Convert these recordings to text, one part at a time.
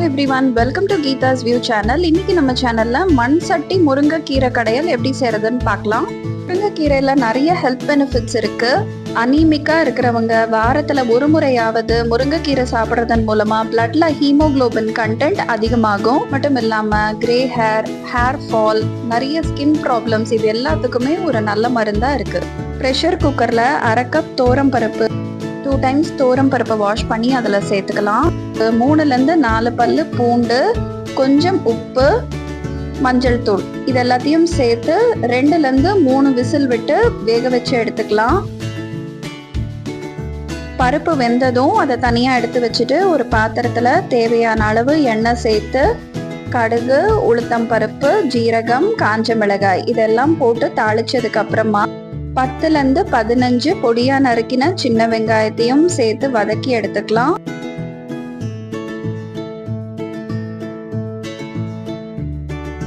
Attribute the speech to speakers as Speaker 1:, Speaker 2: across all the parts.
Speaker 1: Everyone, welcome to Geetha's view channel. இன்னைக்கு நம்ம சேனல்ல மண் சட்டி முருங்கைக்கீரை கடையல் எப்படி செய்யறதுன்னு பார்க்கலாம். முருங்கைக்கீரையில நிறைய ஹெல்த் பெனிஃபிட்ஸ் இருக்கு. அனீமிக்கா இருக்கிறவங்க வாரத்துல ஒரு முறையாவது முருங்கைக்கீரை சாப்பிட்றதன் மூலமா பிளட்ல ஹீமோகுளோபின் கண்டென்ட் அதிகமாகும். மட்டும் இல்லாம கிரே ஹேர் ஃபால், நிறைய ஸ்கின் ப்ராப்ளம்ஸ், இது எல்லாத்துக்குமே ஒரு நல்ல மருந்தா இருக்கு. ப்ரெஷர் குக்கர்ல 1/2 கப் தோரம் பருப்பு, 2 டைம்ஸ் தோரம் பருப்பை வாஷ் பண்ணி அதில் சேர்த்துக்கலாம். 3லேருந்து 4 பல்லு பூண்டு, கொஞ்சம் உப்பு, மஞ்சள் தூள், இது எல்லாத்தையும் சேர்த்து 2லேருந்து 3 விசில் விட்டு வேக வச்சு எடுத்துக்கலாம். பருப்பு வெந்ததும் அதை தனியாக எடுத்து வச்சுட்டு ஒரு பாத்திரத்தில் தேவையான அளவு எண்ணெய் சேர்த்து கடுகு, உளுத்தம் பருப்பு, ஜீரகம், காஞ்ச மிளகாய் இதெல்லாம் போட்டு தாளிச்சதுக்கு அப்புறமா 10லேருந்து 15 பொடியா நறுக்கின சின்ன வெங்காயத்தையும் சேர்த்து வதக்கி எடுத்துக்கலாம்.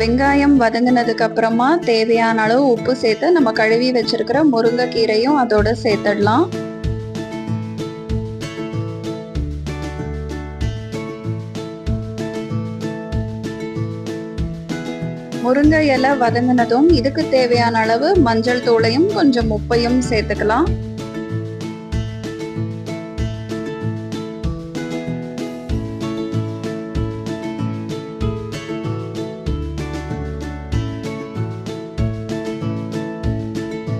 Speaker 1: வெங்காயம் வதங்கினதுக்கு அப்புறமா தேவையான அளவு உப்பு சேர்த்து நம்ம கழுவி வச்சிருக்கிற முருங்கைக்கீரையும் அதோட சேர்த்துடலாம். முருங்கை இலை வதங்கினதும் இதுக்கு தேவையான அளவு மஞ்சள் தூளையும் கொஞ்சம் உப்பையும் சேர்த்துக்கலாம்.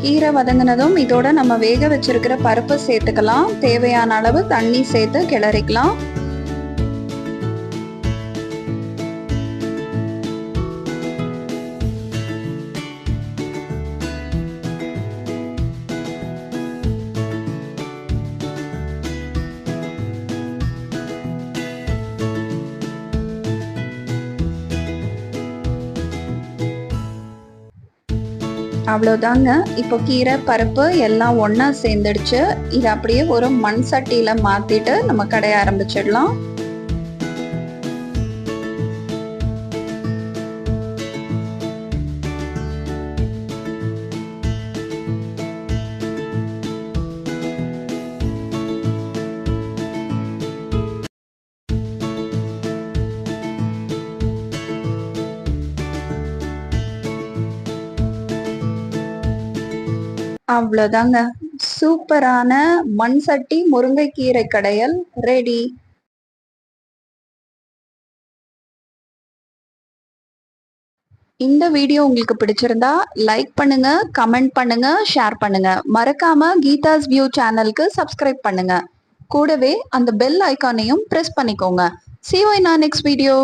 Speaker 1: கீரை வதங்கினதும் இதோட நம்ம வேக வச்சிருக்கிற பருப்பு சேர்த்துக்கலாம். தேவையான அளவு தண்ணி சேர்த்து கிளறிக்கலாம். அவ்வளோதாங்க. இப்போ கீரை பருப்பு எல்லாம் ஒன்றா சேர்ந்துடுச்சு. இதை அப்படியே ஒரு மண் சட்டியில் மாற்றிட்டு நம்ம கடைய ஆரம்பிச்சிடலாம். அவ்வளோதாங்க, சூப்பரான மண் சட்டி முருங்கைக்கீரை கடையல் ரெடி. இந்த வீடியோ உங்களுக்கு பிடிச்சிருந்தா லைக் பண்ணுங்க, கமெண்ட் பண்ணுங்க, ஷேர் பண்ணுங்க. மறக்காம கீதாஸ் வியூ சேனலுக்கு சப்ஸ்கிரைப் பண்ணுங்க. கூடவே அந்த பெல் ஐகானையும் பிரஸ் பண்ணிக்கோங்க. See you in our next video.